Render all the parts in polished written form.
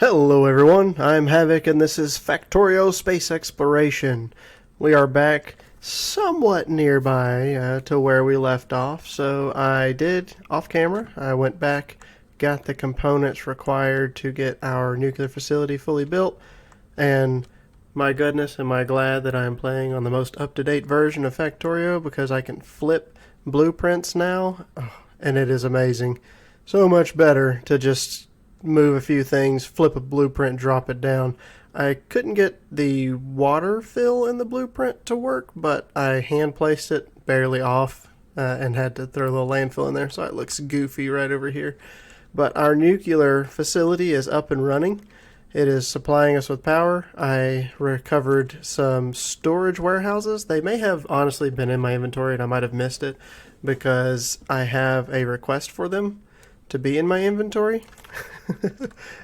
Hello everyone, I'm Havoc and this is Factorio Space Exploration. We are back somewhat nearby to where we left off, so I did, off camera, I went back, got the components required to get our nuclear facility fully built, and my goodness, am I glad that I'm playing on the most up-to-date version of Factorio because I can flip blueprints now, and it is amazing. So much better to just move a few things, flip a blueprint, drop it down. I couldn't get the water fill in the blueprint to work, but I hand placed it barely off and had to throw a little landfill in there, so it looks goofy right over here. But our nuclear facility is up and running. It is supplying us with power. I recovered some storage warehouses. They may have honestly been in my inventory and I might have missed it because I have a request for them to be in my inventory.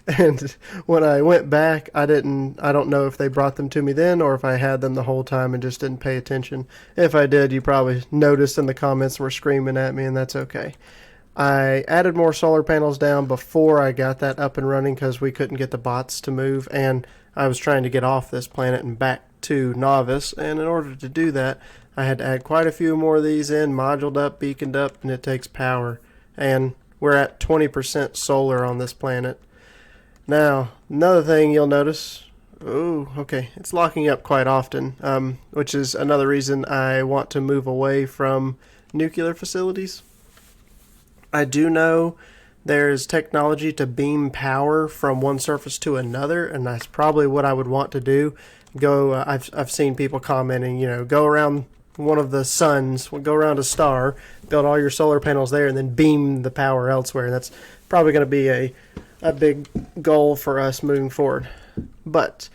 And when I went back, I don't know if they brought them to me then or if I had them the whole time and just didn't pay attention. If I did, you probably noticed in the comments were screaming at me, and that's okay. I added more solar panels down before I got that up and running because we couldn't get the bots to move, and I was trying to get off this planet and back to Novice, and in order to do that, I had to add quite a few more of these in, moduled up, beaconed up, and it takes power. And we're at 20% solar on this planet. Now, another thing you'll notice, okay, it's locking up quite often, which is another reason I want to move away from nuclear facilities. I do know there's technology to beam power from one surface to another, and that's probably what I would want to do. I've seen people commenting, go around one of the suns, go around a star, build all your solar panels there, and then beam the power elsewhere. That's probably going to be a big goal for us moving forward. But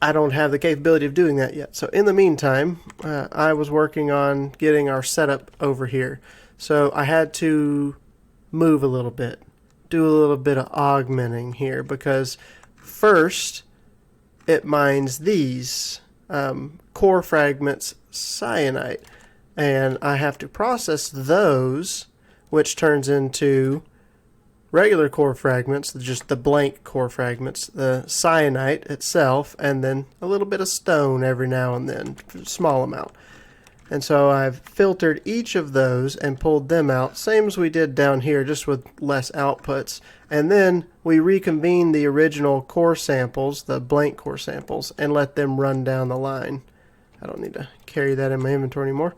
I don't have the capability of doing that yet. So in the meantime, I was working on getting our setup over here. So I had to move a little bit, do a little bit of augmenting here, because first it mines these core fragments cyanite, and I have to process those, which turns into regular core fragments, just the blank core fragments, the cyanite itself, and then a little bit of stone every now and then, small amount. And so I've filtered each of those and pulled them out, same as we did down here, just with less outputs. And then we reconvene the original core samples, the blank core samples, and let them run down the line. I don't need to carry that in my inventory anymore.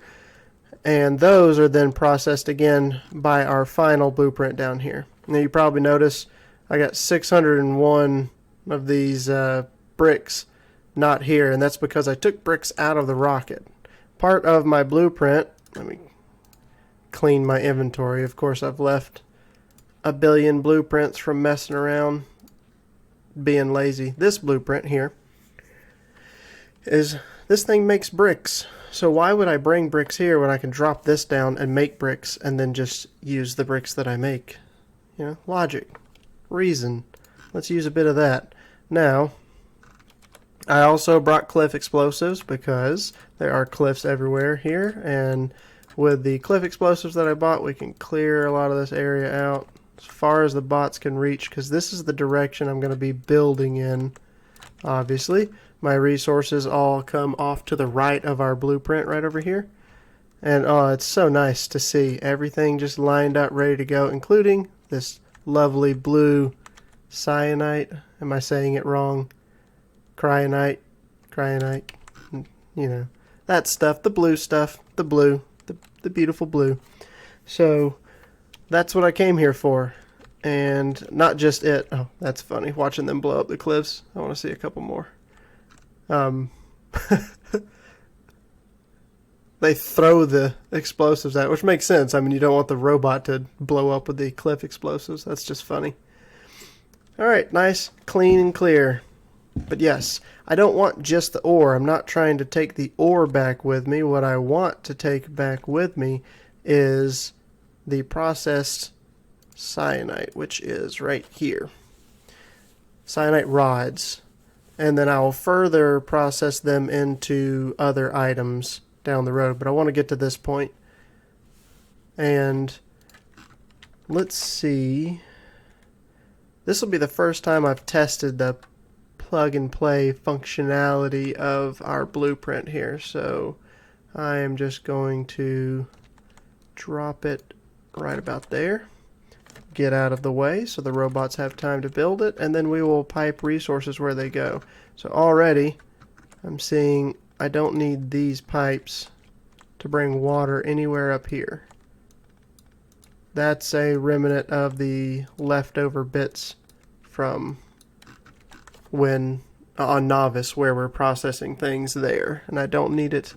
And those are then processed again by our final blueprint down here. Now you probably notice I got 601 of these bricks not here, and that's because I took bricks out of the rocket. Part of my blueprint, let me clean my inventory. Of course, I've left a billion blueprints from messing around, being lazy. This blueprint here is, this thing makes bricks. So why would I bring bricks here when I can drop this down and make bricks and then just use the bricks that I make? Logic, reason. Let's use a bit of that. Now, I also brought cliff explosives because there are cliffs everywhere here, and with the cliff explosives that I bought, we can clear a lot of this area out as far as the bots can reach, because this is the direction I'm going to be building in. Obviously, my resources all come off to the right of our blueprint right over here, and it's so nice to see everything just lined up, ready to go, including this lovely blue cyanite. Am I saying it wrong? Cryonite, that stuff, the blue stuff, the blue, the beautiful blue. So that's what I came here for, and not just it. Oh, that's funny, watching them blow up the cliffs. I want to see a couple more. They throw the explosives out, which makes sense. I mean, you don't want the robot to blow up with the cliff explosives. That's just funny. Alright, nice, clean and clear. But yes, I don't want just the ore. I'm not trying to take the ore back with me. What I want to take back with me is the processed cyanite, which is right here. Cyanite rods. And then I'll further process them into other items down the road. But I want to get to this point. And let's see. This will be the first time I've tested the plug and play functionality of our blueprint here. So I am just going to drop it right about there. Get out of the way so the robots have time to build it, and then we will pipe resources where they go. So already I'm seeing I don't need these pipes to bring water anywhere up here. That's a remnant of the leftover bits from when on Novice, where we're processing things there, and I don't need it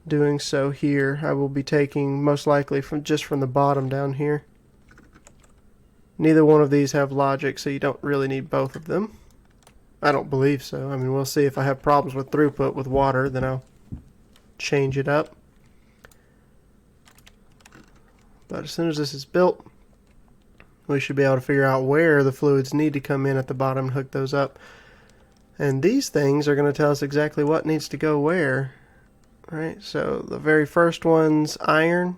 doing so here. I will be taking most likely from the bottom down here. Neither one of these have logic, so you don't really need both of them. I don't believe so. I mean, we'll see. If I have problems with throughput with water, then I'll change it up. But as soon as this is built, we should be able to figure out where the fluids need to come in at the bottom and hook those up. And these things are going to tell us exactly what needs to go where. Right? So the very first one's iron.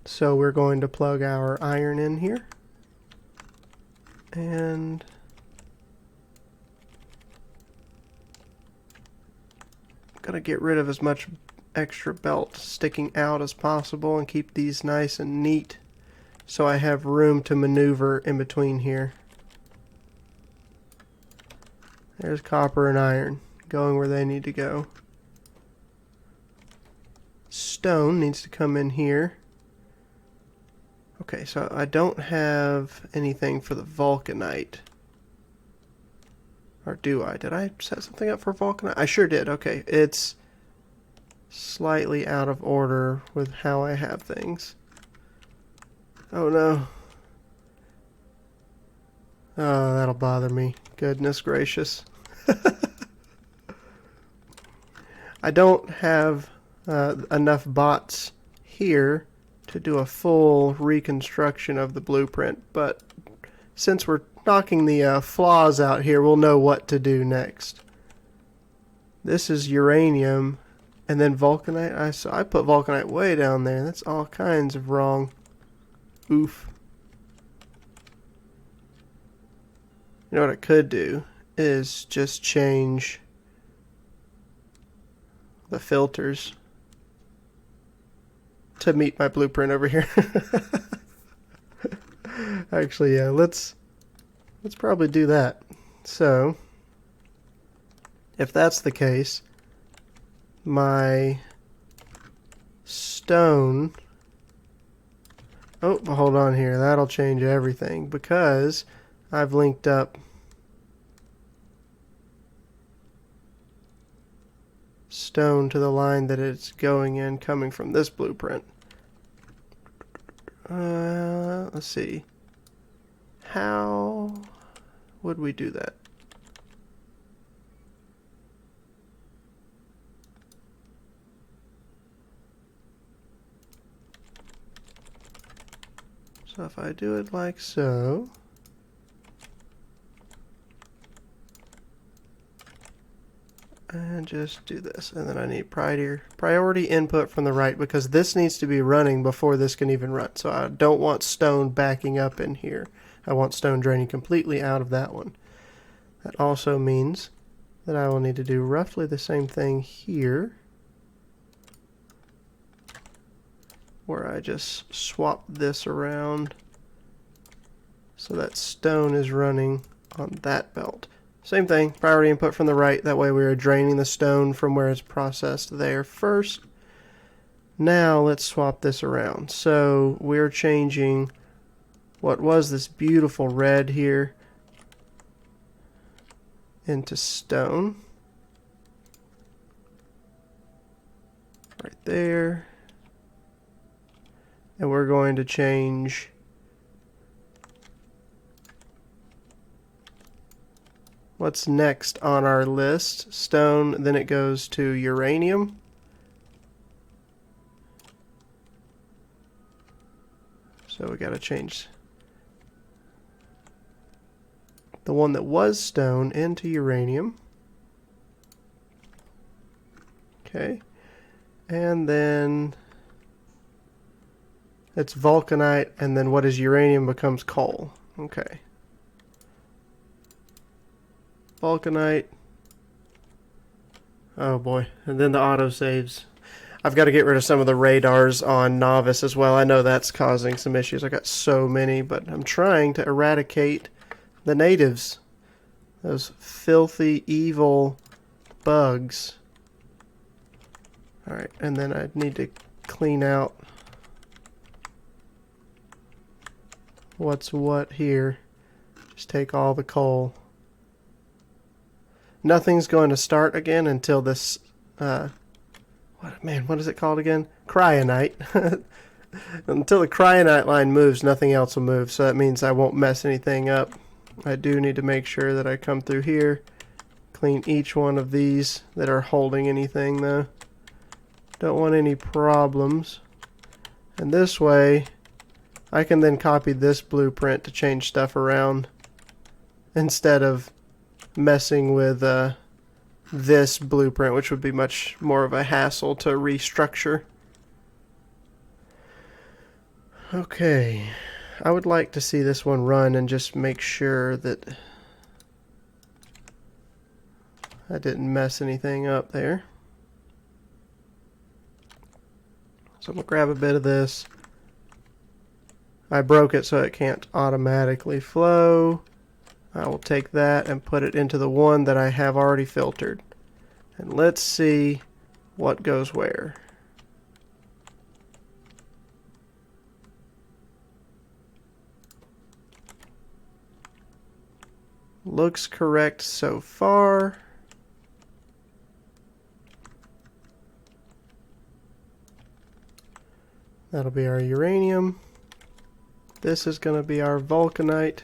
So we're going to plug our iron in here. And I'm going to get rid of as much extra belt sticking out as possible and keep these nice and neat so I have room to maneuver in between here. There's copper and iron going where they need to go. Stone needs to come in here. Okay, so I don't have anything for the vulcanite. Or do I? Did I set something up for vulcanite? I sure did. Okay, it's slightly out of order with how I have things. Oh no. Oh, that'll bother me. Goodness gracious. I don't have enough bots here to do a full reconstruction of the blueprint, but since we're knocking the flaws out here, we'll know what to do next. This is uranium, and then vulcanite. I put vulcanite way down there. That's all kinds of wrong. Oof. You know what I could do is just change the filters to meet my blueprint over here. Actually, yeah, let's probably do that. So, if that's the case, my stone... Oh, hold on here. That'll change everything because I've linked up stone to the line that it's going in coming from this blueprint. Let's see. How would we do that? So if I do it like so, and just do this, and then I need priority input from the right because this needs to be running before this can even run. So I don't want stone backing up in here. I want stone draining completely out of that one. That also means that I will need to do roughly the same thing here, where I just swap this around so that stone is running on that belt. Same thing, priority input from the right, that way we are draining the stone from where it's processed there first. Now let's swap this around. So we're changing what was this beautiful red here into stone. Right there. And we're going to change what's next on our list. Stone, then it goes to uranium. So we got to change the one that was stone into uranium. Okay. And then it's vulcanite, and then what is uranium becomes coal. Okay. Vulcanite. Oh boy. And then the autosaves. I've got to get rid of some of the radars on Novice as well. I know that's causing some issues. I got so many, but I'm trying to eradicate the natives. Those filthy, evil bugs. Alright, and then I need to clean out what's what here. Just take all the coal. Nothing's going to start again until this, what is it called again? Cryonite. Until the Cryonite line moves, nothing else will move, so that means I won't mess anything up. I do need to make sure that I come through here, clean each one of these that are holding anything though. Don't want any problems. And this way, I can then copy this blueprint to change stuff around instead of messing with this blueprint, which would be much more of a hassle to restructure. Okay, I would like to see this one run and just make sure that I didn't mess anything up there. So I'm going to grab a bit of this. I broke it so it can't automatically flow. I will take that and put it into the one that I have already filtered. And let's see what goes where. Looks correct so far. That'll be our uranium. This is going to be our vulcanite.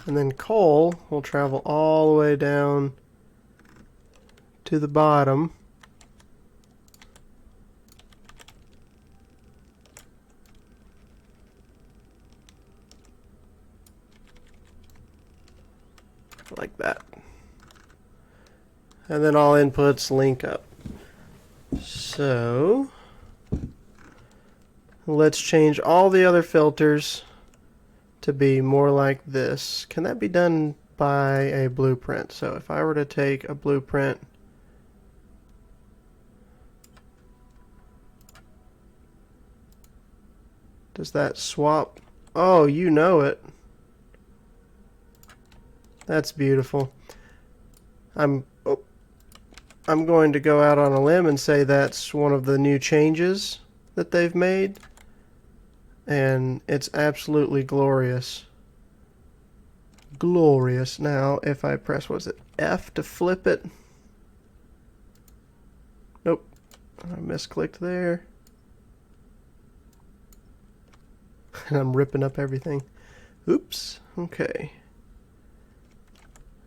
And then coal will travel all the way down to the bottom. Like that. And then all inputs link up. So let's change all the other filters to be more like this. Can that be done by a blueprint? So if I were to take a blueprint, does that swap? Oh, you know it. That's beautiful. I'm going to go out on a limb and say that's one of the new changes that they've made, and it's absolutely glorious. Glorious. Now, if I press, was it F to flip it? Nope. I misclicked there. And I'm ripping up everything. Oops. Okay.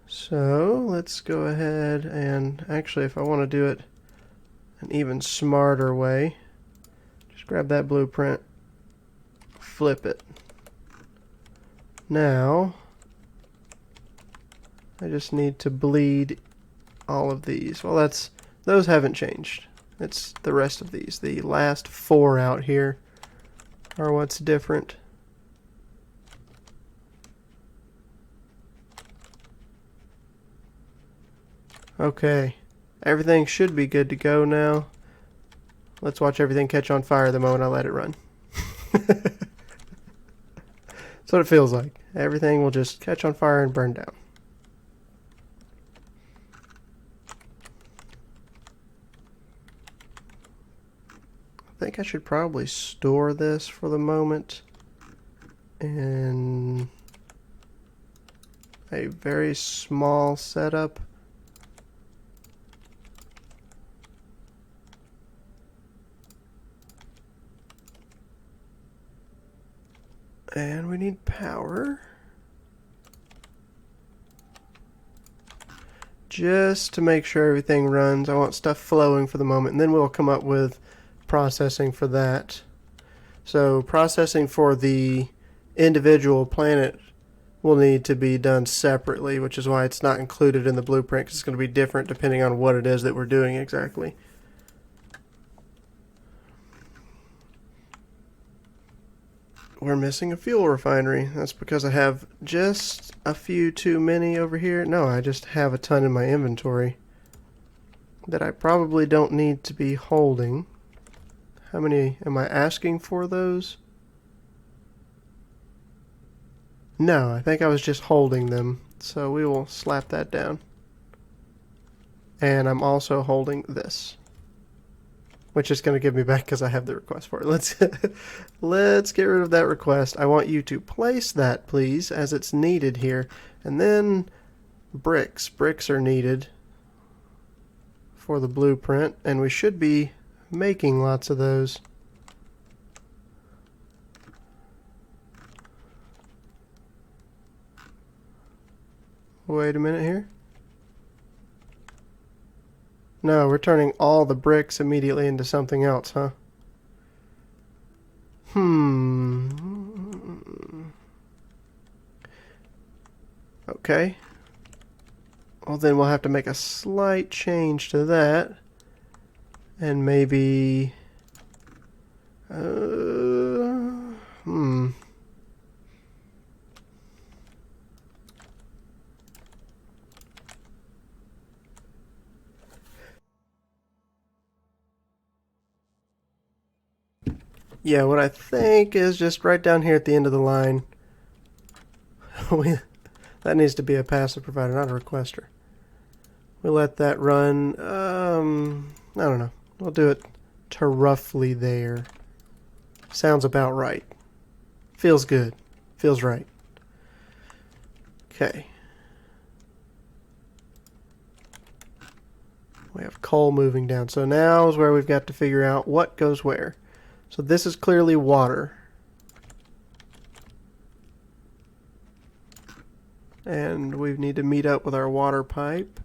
So let's go ahead and actually, if I want to do it an even smarter way, just grab that blueprint, flip it. Now I just need to bleed all of these. Well, those haven't changed. It's the rest of these. The last 4 out here are what's different. Okay, everything should be good to go now. Let's watch everything catch on fire the moment I let it run. That's what it feels like. Everything will just catch on fire and burn down. I think I should probably store this for the moment in a very small setup. And we need power. Just to make sure everything runs. I want stuff flowing for the moment, and then we'll come up with processing for that. So processing for the individual planet will need to be done separately, which is why it's not included in the blueprint, because it's going to be different depending on what it is that we're doing exactly. we're missing a fuel refinery. That's because I have just a few too many over here. No, I just have a ton in my inventory that I probably don't need to be holding. How many am I asking for those? No, I think I was just holding them. So we will slap that down. And I'm also holding this, which is going to give me back because I have the request for it. Let's get rid of that request. I want you to place that, please, as it's needed here. And then bricks. Bricks are needed for the blueprint, and we should be making lots of those. Wait a minute here. No, we're turning all the bricks immediately into something else, huh? Okay. Well, then we'll have to make a slight change to that. And maybe... Yeah, what I think is just right down here at the end of the line. That needs to be a passive provider, not a requester. We'll let that run, I don't know. We'll do it to roughly there. Sounds about right. Feels good. Feels right. Okay. We have coal moving down. So now is where we've got to figure out what goes where. So this is clearly water. And we need to meet up with our water pipe.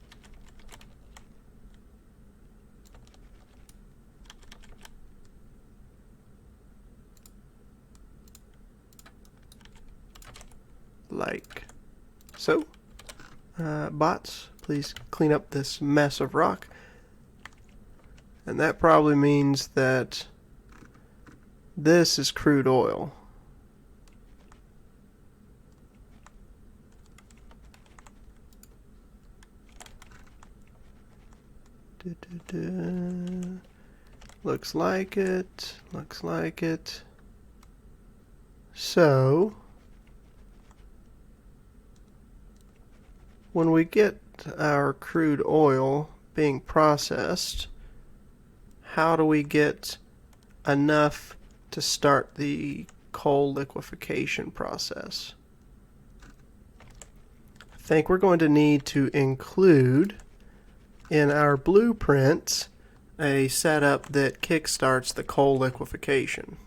Like so. Bots, please clean up this mess of rock. And that probably means that this is crude oil. Looks like it. Looks like it. So, when we get our crude oil being processed, how do we get enough to start the coal liquefaction process? I think we're going to need to include in our blueprint a setup that kickstarts the coal liquefaction.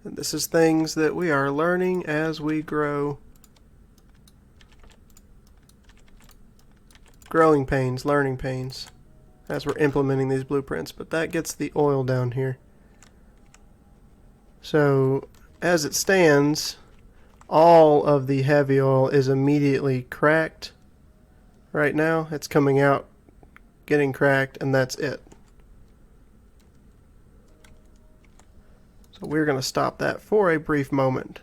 And this is things that we are learning as we grow. Growing pains, learning pains, as we're implementing these blueprints, but that gets the oil down here. So as it stands, all of the heavy oil is immediately cracked. Right now it's coming out, getting cracked, and that's it. So we're going to stop that for a brief moment.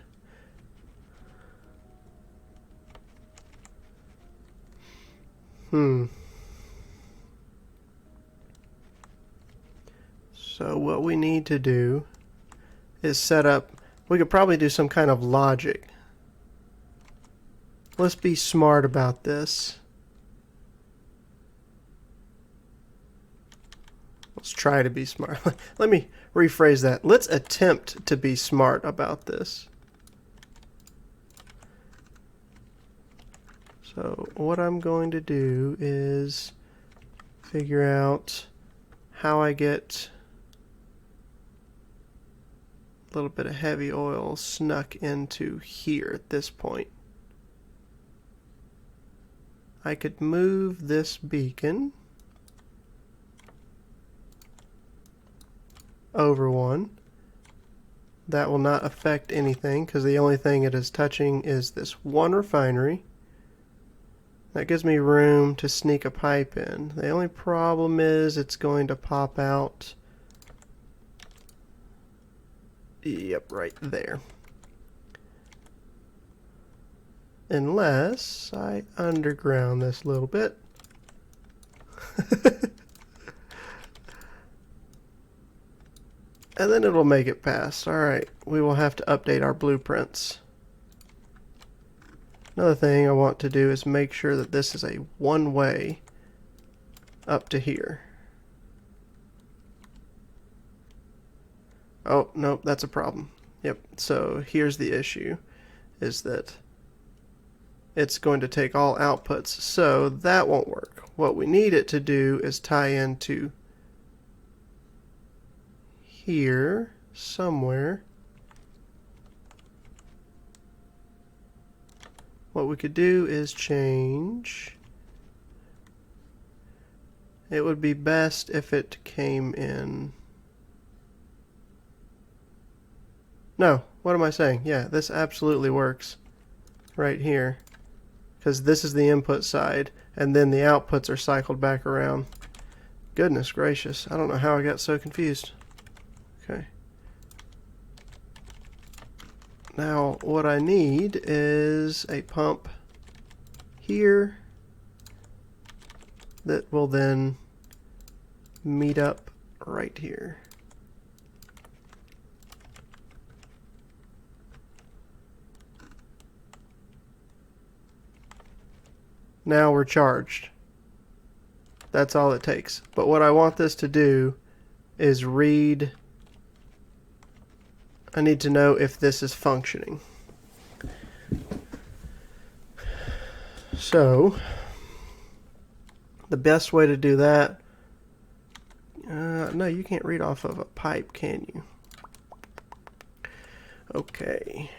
So what we need to do is set up, we could probably do some kind of logic. Let's be smart about this. Let's try to be smart. Let me rephrase that. Let's attempt to be smart about this. So what I'm going to do is figure out how I get a little bit of heavy oil snuck into here at this point. I could move this beacon over one. That will not affect anything because the only thing it is touching is this one refinery. That gives me room to sneak a pipe in. The only problem is it's going to pop out Yep, right there. Unless I underground this a little bit. And then it'll make it pass. Alright, we will have to update our blueprints. Another thing I want to do is make sure that this is a one-way up to here. Oh, nope, that's a problem. Yep, so here's the issue, is that it's going to take all outputs, so that won't work. What we need it to do is tie into here somewhere. What we could do is change. It would be best if it came in. No, what am I saying? Yeah, this absolutely works right here, because this is the input side and then the outputs are cycled back around. Goodness gracious, I don't know how I got so confused. Okay. Now what I need is a pump here that will then meet up right here. Now we're charged. That's all it takes. But what I want this to do is read. I need to know if this is functioning. So the best way to do that, no, you can't read off of a pipe, can you? Okay.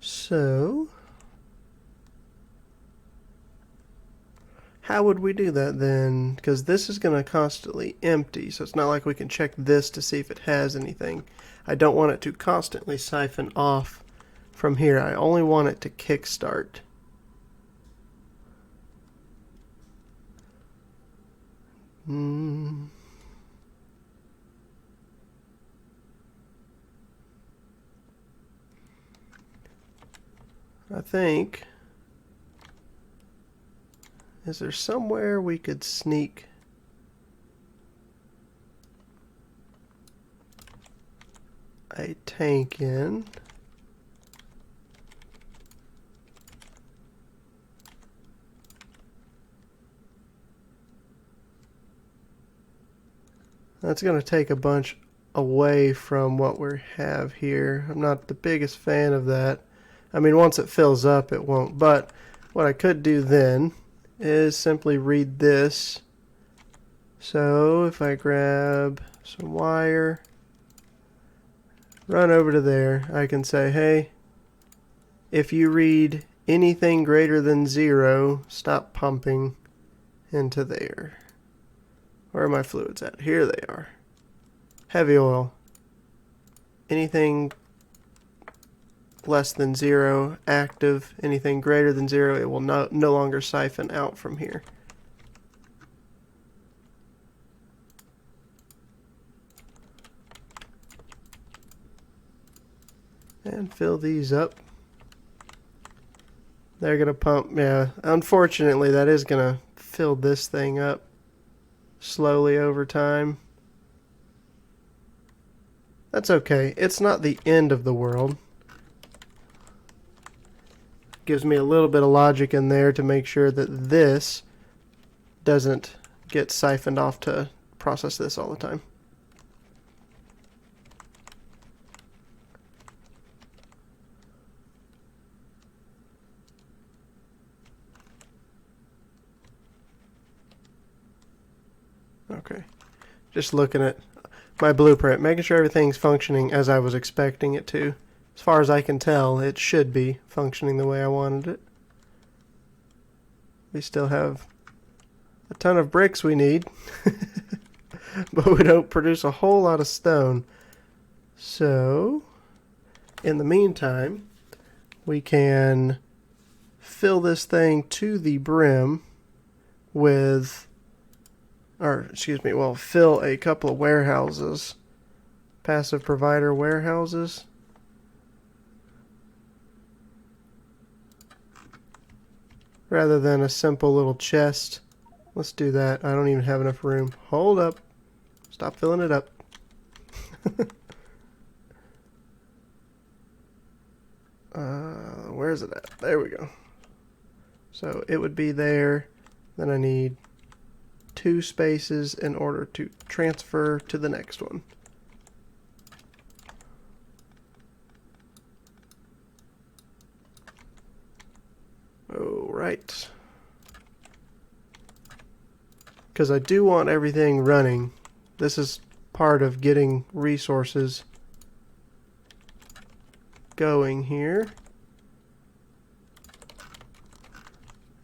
So how would we do that then? Because this is going to constantly empty, so it's not like we can check this to see if it has anything. I don't want it to constantly siphon off from here. I only want it to kickstart. I think, is there somewhere we could sneak a tank in? That's going to take a bunch away from what we have here. I'm not the biggest fan of that. I mean, once it fills up, it won't. But what I could do then is simply read this. So if I grab some wire, run over to there, I can say, hey, if you read anything greater than 0, stop pumping into there. Where are my fluids at? Here they are. Heavy oil. Anything less than 0, active. Anything greater than 0, it will no longer siphon out from here. And fill these up. They're going to pump. Yeah, unfortunately, that is going to fill this thing up slowly over time. That's okay. It's not the end of the world. Gives me a little bit of logic in there to make sure that this doesn't get siphoned off to process this all the time. Okay, just looking at my blueprint, making sure everything's functioning as I was expecting it to. As far as I can tell, it should be functioning the way I wanted it. We still have a ton of bricks we need, but we don't produce a whole lot of stone. So, in the meantime, we can fill this thing to the brim with or excuse me, well, fill a couple of warehouses. Passive provider warehouses. Rather than a simple little chest. Let's do that. I don't even have enough room. Hold up. Stop filling it up. Where is it at? There we go. So it would be there. Then I need 2 spaces in order to transfer to the next one. Oh, right. Because I do want everything running. This is part of getting resources going here.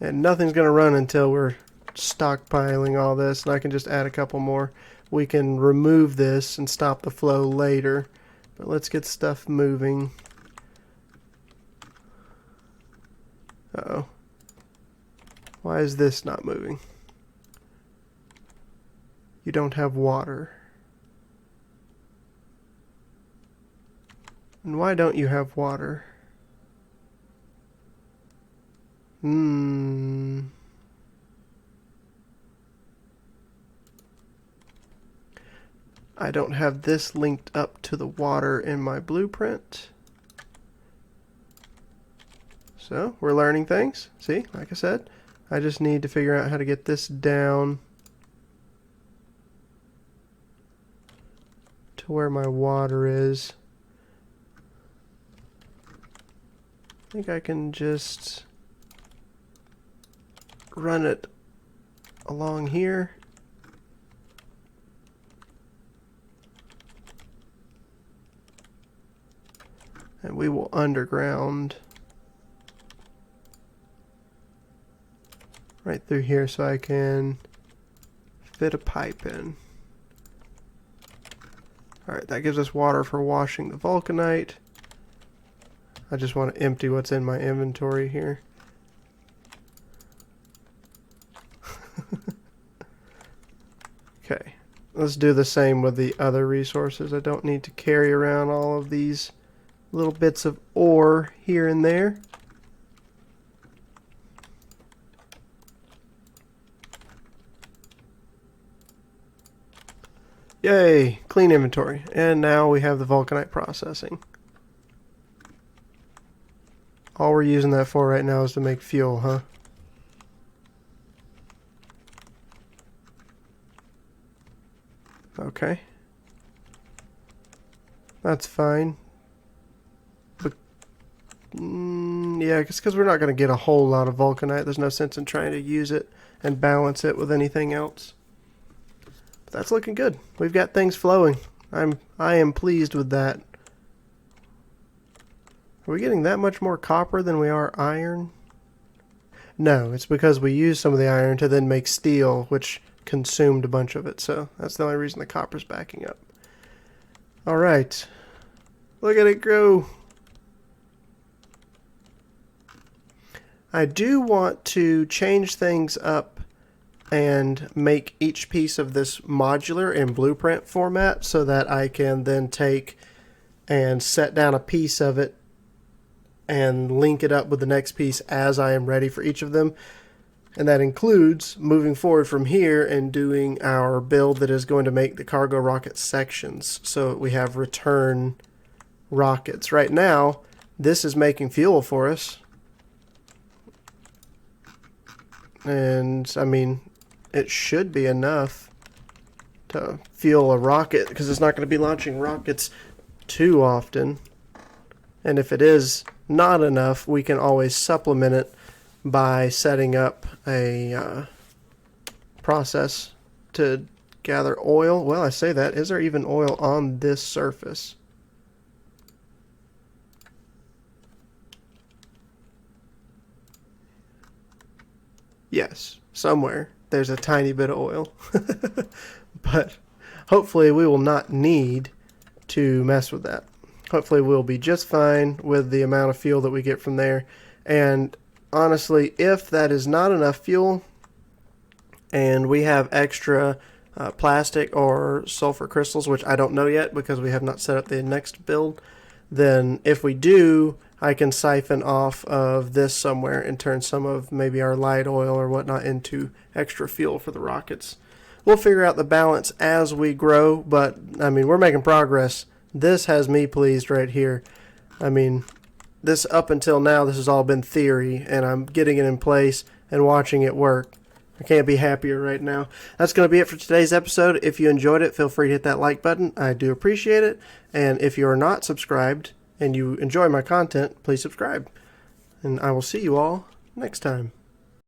And nothing's going to run until we're stockpiling all this, and I can just add a couple more. We can remove this and stop the flow later, but let's get stuff moving. Uh-oh. Why is this not moving? You don't have water. And why don't you have water? I don't have this linked up to the water in my blueprint. So, we're learning things. See, like I said, I just need to figure out how to get this down to where my water is. I think I can just run it along here. And we will underground right through here so I can fit a pipe in. Alright, that gives us water for washing the vulcanite. I just want to empty what's in my inventory here. Okay, let's do the same with the other resources. I don't need to carry around all of these little bits of ore here and there. Yay, clean inventory. And now we have the vulcanite processing. All we're using that for right now is to make fuel, huh? Okay. That's fine. But, yeah, it's because we're not going to get a whole lot of vulcanite. There's no sense in trying to use it and balance it with anything else. But that's looking good. We've got things flowing. I am pleased with that. Are we getting that much more copper than we are iron? No, it's because we used some of the iron to then make steel, which consumed a bunch of it. So that's the only reason the copper's backing up. Alright. Look at it grow. I do want to change things up and make each piece of this modular in blueprint format so that I can then take and set down a piece of it and link it up with the next piece as I am ready for each of them. And that includes moving forward from here and doing our build that is going to make the cargo rocket sections so we have return rockets. Right now, this is making fuel for us. And, I mean, it should be enough to fuel a rocket because it's not going to be launching rockets too often. And if it is not enough, we can always supplement it by setting up a process to gather oil. Well, I say that. Is there even oil on this surface? Yes, somewhere there's a tiny bit of oil. But hopefully we will not need to mess with that. Hopefully we'll be just fine with the amount of fuel that we get from there. And honestly, if that is not enough fuel and we have extra plastic or sulfur crystals, which I don't know yet because we have not set up the next build, then if we do, I can siphon off of this somewhere and turn some of maybe our light oil or whatnot into extra fuel for the rockets. We'll figure out the balance as we grow, but I mean, we're making progress. This has me pleased right here. I mean, this up until now, this has all been theory, and I'm getting it in place and watching it work. I can't be happier right now. That's going to be it for today's episode. If you enjoyed it, feel free to hit that like button. I do appreciate it. And if you are not subscribed and you enjoy my content, please subscribe. And I will see you all next time.